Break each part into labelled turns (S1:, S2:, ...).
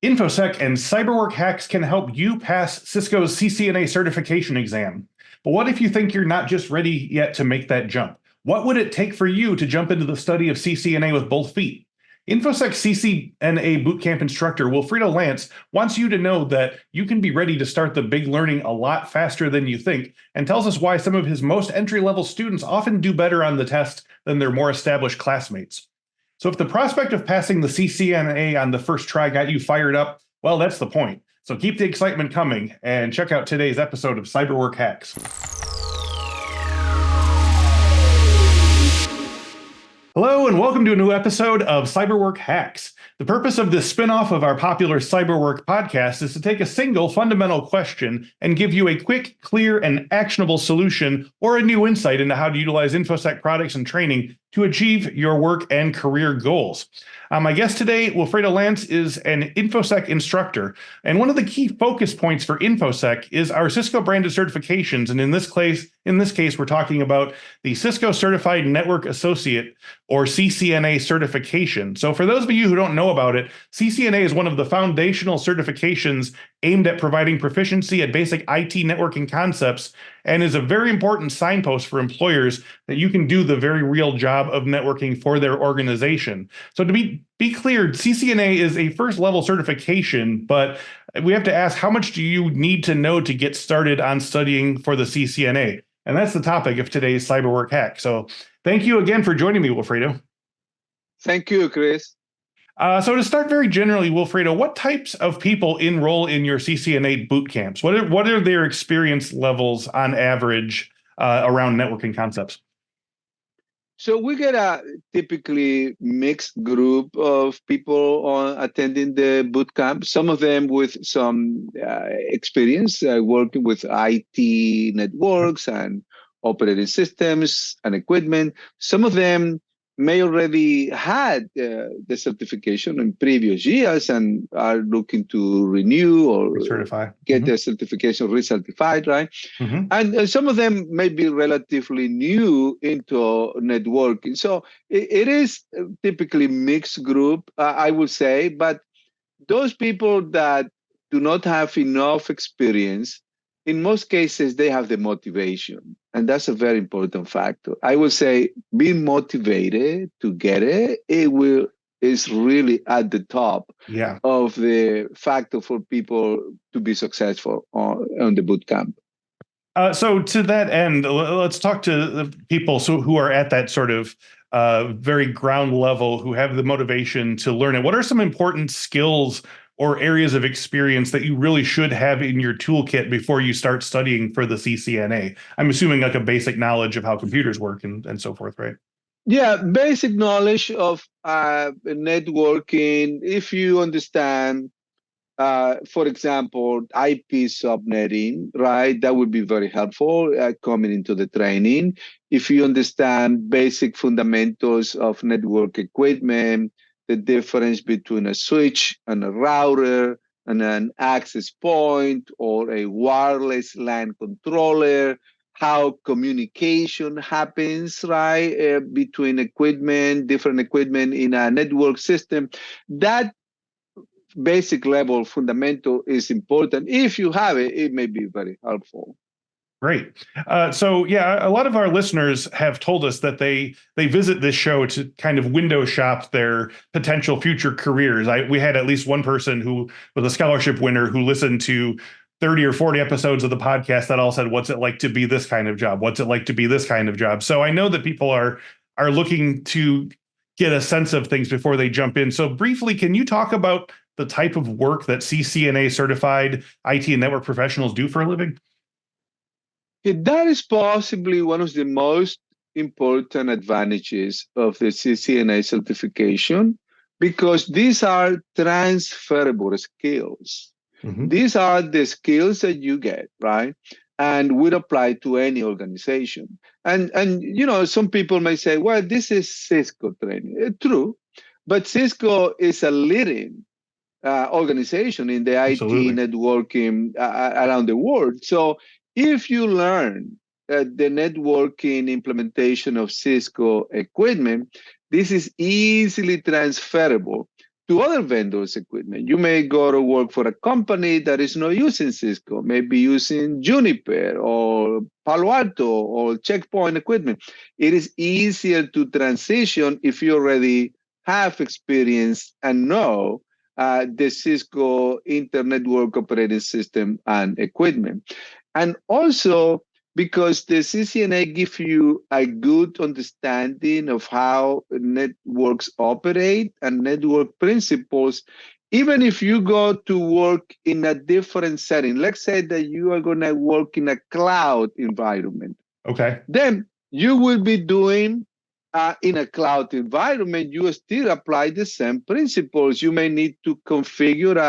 S1: Infosec and Cyber Work hacks can help you pass Cisco's CCNA certification exam. But what if you think you're not just ready yet to make that jump? What would it take for you to jump into the study of CCNA with both feet? Infosec CCNA bootcamp instructor Wilfredo Lanz wants you to know that you can be ready to start the big learning a lot faster than you think, and tells us why some of his most entry-level students often do better on the test than their more established classmates. So if the prospect of passing the CCNA on the first try got you fired up, well, that's the point. So keep the excitement coming and check out today's episode of Cyber Work Hacks. Hello, and welcome to a new episode of Cyber Work Hacks. The purpose of this spinoff of our popular Cyber Work podcast is to take a single fundamental question and give you a quick, clear, and actionable solution or a new insight into how to utilize Infosec products and training to achieve your work and career goals. My guest today, Wilfredo Lanz, is an Infosec instructor. And one of the key focus points for Infosec is our Cisco branded certifications. And in this case, we're talking about the Cisco Certified Network Associate, or CCNA certification. So for those of you who don't know about it, CCNA is one of the foundational certifications aimed at providing proficiency at basic IT networking concepts, and is a very important signpost for employers that you can do the very real job of networking for their organization. So to be clear, CCNA is a first level certification, but we have to ask, how much do you need to know to get started on studying for the CCNA? And that's the topic of today's Cyber Work Hack. So thank you again for joining me, Wilfredo.
S2: Thank you, Chris.
S1: So to start very generally, Wilfredo, what types of people enroll in your CCNA boot camps? What are their experience levels on average around networking concepts?
S2: So we get a typically mixed group of people attending the boot camp. Some of them with some experience working with IT networks and operating systems and equipment. Some of them may already had the certification in previous years and are looking to renew or
S1: recertify,
S2: get their certification recertified, right? And some of them may be relatively new into networking. So it is typically mixed group, I would say, but those people that do not have enough experience, in most cases, they have the motivation. And that's a very important factor. I would say being motivated to get it, is really at the top of the factor for people to be successful on the boot camp.
S1: So to that end, let's talk to the people who are at that sort of very ground level, who have the motivation to learn it. What are some important skills or areas of experience that you really should have in your toolkit before you start studying for the CCNA? I'm assuming like a basic knowledge of how computers work and so forth, right?
S2: Yeah, basic knowledge of networking. If you understand, for example, IP subnetting, right, that would be very helpful coming into the training. If you understand basic fundamentals of network equipment, the difference between a switch and a router and an access point or a wireless LAN controller, how communication happens, right, between different equipment in a network system. That basic level fundamental is important. If you have it, it may be very helpful.
S1: Great. So yeah, a lot of our listeners have told us that they visit this show to kind of window shop their potential future careers. We had at least one person who was a scholarship winner who listened to 30 or 40 episodes of the podcast that all said, what's it like to be this kind of job? What's it like to be this kind of job? So I know that people are looking to get a sense of things before they jump in. So briefly, can you talk about the type of work that CCNA certified IT and network professionals do for a living?
S2: That is possibly one of the most important advantages of the CCNA certification, because these are transferable skills. These are the skills that you get, right? And would apply to any organization. And you know, some people may say, well, this is Cisco training. True, but Cisco is a leading organization in the IT networking around the world. So if you learn the networking implementation of Cisco equipment, this is easily transferable to other vendors' equipment. You may go to work for a company that is not using Cisco, maybe using Juniper or Palo Alto or Checkpoint equipment. It is easier to transition if you already have experience and know the Cisco Internet Network Operating System and equipment. And also, because the CCNA gives you a good understanding of how networks operate and network principles, even if you go to work in a different setting. Let's say that you are going to work in a cloud environment.
S1: Okay.
S2: Then you will be doing in a cloud environment, you still apply the same principles. You may need to configure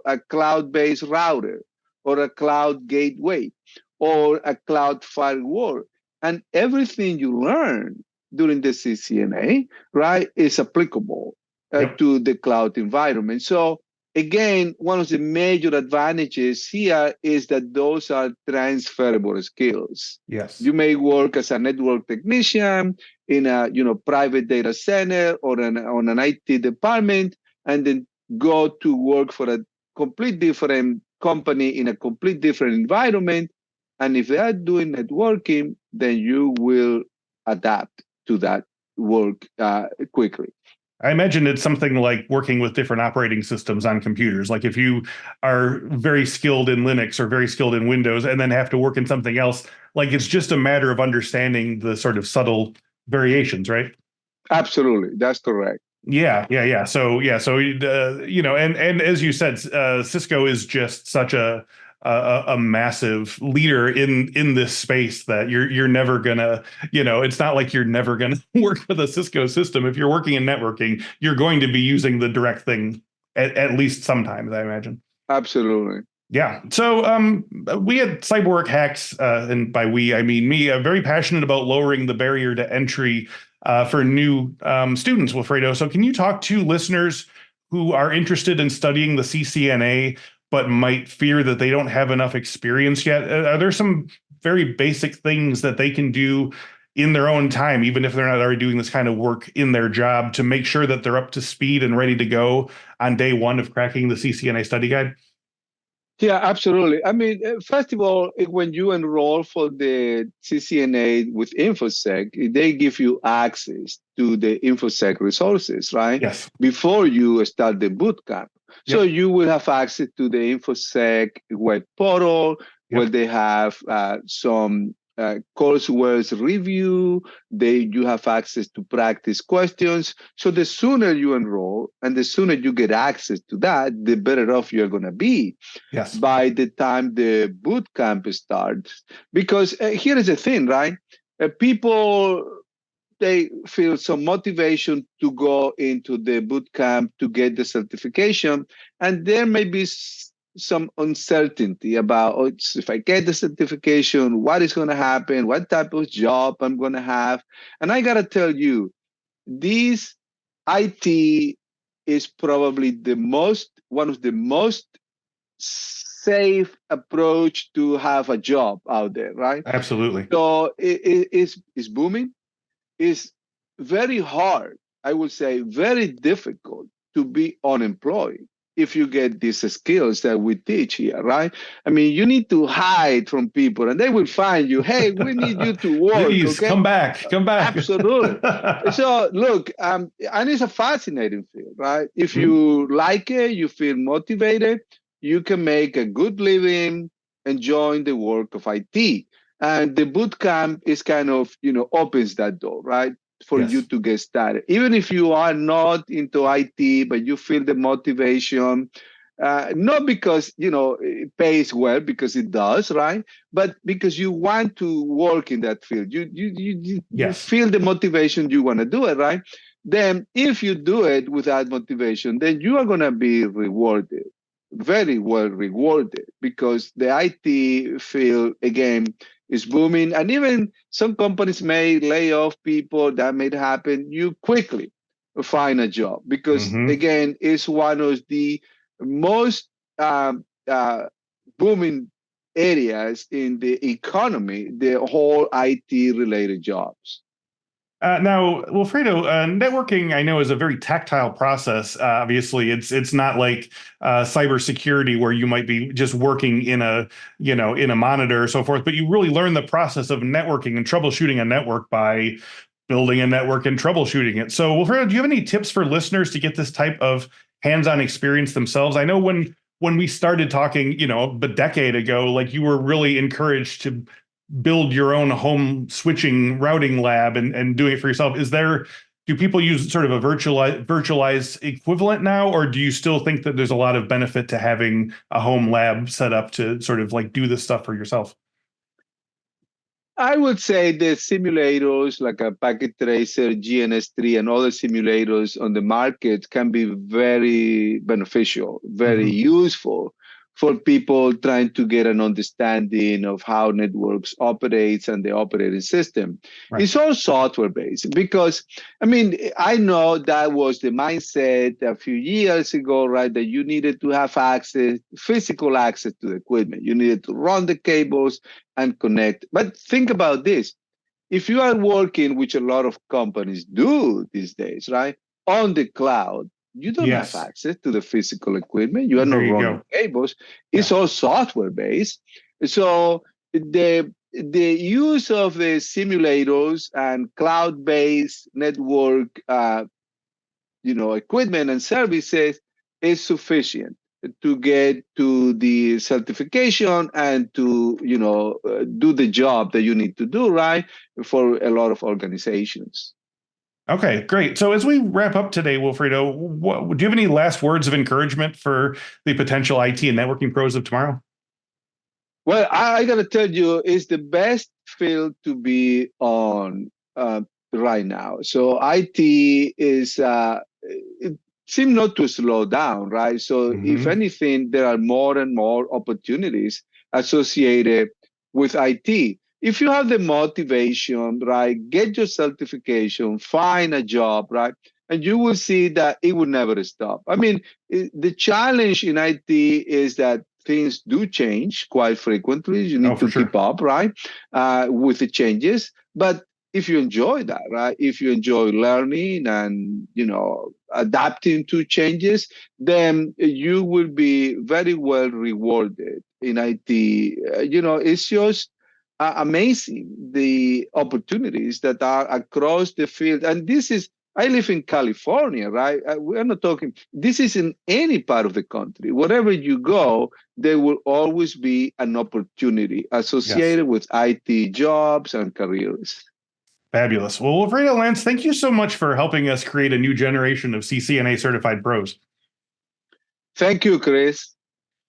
S2: a cloud-based router or a cloud gateway or a cloud firewall. And everything you learn during the CCNA, right, is applicable to the cloud environment. So again, one of the major advantages here is that those are transferable skills.
S1: Yes.
S2: You may work as a network technician in a private data center or on an IT department, and then go to work for a complete different company in a complete different environment. And if they are doing networking, then you will adapt to that work quickly.
S1: I imagine it's something like working with different operating systems on computers. Like if you are very skilled in Linux or very skilled in Windows and then have to work in something else, like it's just a matter of understanding the sort of subtle variations, right?
S2: Absolutely. That's correct.
S1: Yeah. So and as you said, Cisco is just such a massive leader in this space that you're never gonna, it's not like you're never gonna work with a Cisco system. If you're working in networking, you're going to be using the direct thing at least sometimes, I imagine.
S2: Absolutely.
S1: Yeah. So we at Cyber Work Hacks, and by we, I mean me, are very passionate about lowering the barrier to entry for new students, Wilfredo. So can you talk to listeners who are interested in studying the CCNA, but might fear that they don't have enough experience yet? Are there some very basic things that they can do in their own time, even if they're not already doing this kind of work in their job, to make sure that they're up to speed and ready to go on day one of cracking the CCNA study guide?
S2: Yeah, absolutely. I mean, first of all, when you enroll for the CCNA with Infosec, they give you access to the Infosec resources, right?
S1: Yes.
S2: Before you start the bootcamp.
S1: Yep.
S2: So you will have access to the Infosec web portal, where they have some coursework review. You have access to practice questions. So the sooner you enroll and the sooner you get access to that, the better off you're going to be.
S1: Yes.
S2: By the time the boot camp starts. Because here is the thing, right? People, they feel some motivation to go into the boot camp to get the certification. And there may be some uncertainty about if I get the certification, what is going to happen, what type of job I'm going to have. And I got to tell you, this IT is probably one of the most safe approach to have a job out there, right?
S1: Absolutely.
S2: So it's booming. It's very hard, I would say, very difficult to be unemployed if you get these skills that we teach here, right? I mean, you need to hide from people and they will find you. Hey, we need you to work.
S1: Please,
S2: okay?
S1: come back.
S2: Absolutely. So look, and it's a fascinating field, right? If you like it, you feel motivated, you can make a good living enjoying the work of IT. And the boot camp is kind of, opens that door, right? For you to get started. Even if you are not into IT, but you feel the motivation, not because, it pays well, because it does, right? But because you want to work in that field. You feel the motivation, you want to do it, right? Then if you do it without motivation, then you are going to be rewarded, very well rewarded, because the IT field, again, is booming. And even some companies may lay off people. That may happen. You quickly find a job because, again, it's one of the most booming areas in the economy, the whole IT related jobs.
S1: Now, Wilfredo, networking I know is a very tactile process. Obviously, it's not like cybersecurity where you might be just working in a in a monitor or so forth, but you really learn the process of networking and troubleshooting a network by building a network and troubleshooting it. So, Wilfredo, do you have any tips for listeners to get this type of hands-on experience themselves? I know when we started talking, a decade ago, like you were really encouraged to build your own home switching routing lab and doing it for yourself. Do people use sort of a virtualized equivalent now, or do you still think that there's a lot of benefit to having a home lab set up to sort of like do this stuff for yourself?
S2: I would say the simulators like a Packet Tracer, GNS3, and other simulators on the market can be very beneficial, very useful for people trying to get an understanding of how networks operates and the operating system.
S1: Right.
S2: It's all software based because, I mean, I know that was the mindset a few years ago, right? That you needed to have access, physical access to the equipment. You needed to run the cables and connect. But think about this. If you are working, which a lot of companies do these days, right, on the cloud, you don't have
S1: Yes.
S2: access to the physical equipment. You are
S1: There
S2: not
S1: you
S2: running
S1: go.
S2: cables. It's
S1: Yeah.
S2: all software based. So the use of the simulators and cloud-based network, equipment and services is sufficient to get to the certification and to do the job that you need to do, right, for a lot of organizations.
S1: Okay, great. So as we wrap up today, Wilfredo, do you have any last words of encouragement for the potential IT and networking pros of tomorrow?
S2: Well, I got to tell you, it's the best field to be on right now. So IT is, it seems not to slow down, right? So if
S1: Hmm.
S2: anything, there are more and more opportunities associated with IT. If you have the motivation, right, get your certification, find a job, right? And you will see that it will never stop. I mean, the challenge in IT is that things do change quite frequently. You
S1: Oh,
S2: need
S1: for
S2: to keep
S1: sure.
S2: up, right, with the changes. But if you enjoy that, right, if you enjoy learning and adapting to changes, then you will be very well rewarded in IT. It's just amazing the opportunities that are across the field, and this is I live in California, right? We're not talking, this is in any part of the country. Wherever you go, there will always be an opportunity
S1: Yes.
S2: associated with IT jobs and careers.
S1: Fabulous. Well, Wilfredo Lanz, thank you so much for helping us create a new generation of CCNA certified pros.
S2: Thank you, Chris.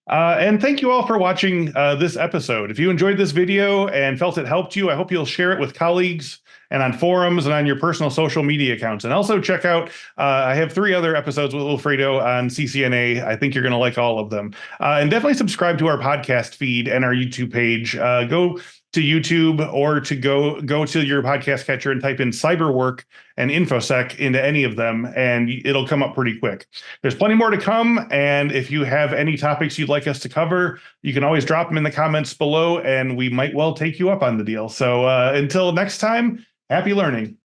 S1: And thank you all for watching this episode. If you enjoyed this video and felt it helped you, I hope you'll share it with colleagues and on forums and on your personal social media accounts. And also check out, I have 3 other episodes with Wilfredo on CCNA. I think you're going to like all of them. And definitely subscribe to our podcast feed and our YouTube page. Go to YouTube or to go to your podcast catcher and type in Cyber Work and Infosec into any of them, and it'll come up pretty quick. There's plenty more to come, and if you have any topics you'd like us to cover, you can always drop them in the comments below, and we might well take you up on the deal. So until next time, happy learning.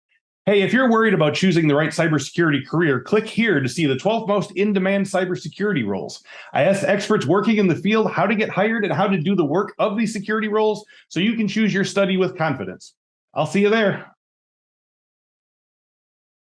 S1: Hey, if you're worried about choosing the right cybersecurity career, click here to see the 12 most in-demand cybersecurity roles. I asked experts working in the field how to get hired and how to do the work of these security roles so you can choose your study with confidence. I'll see you there.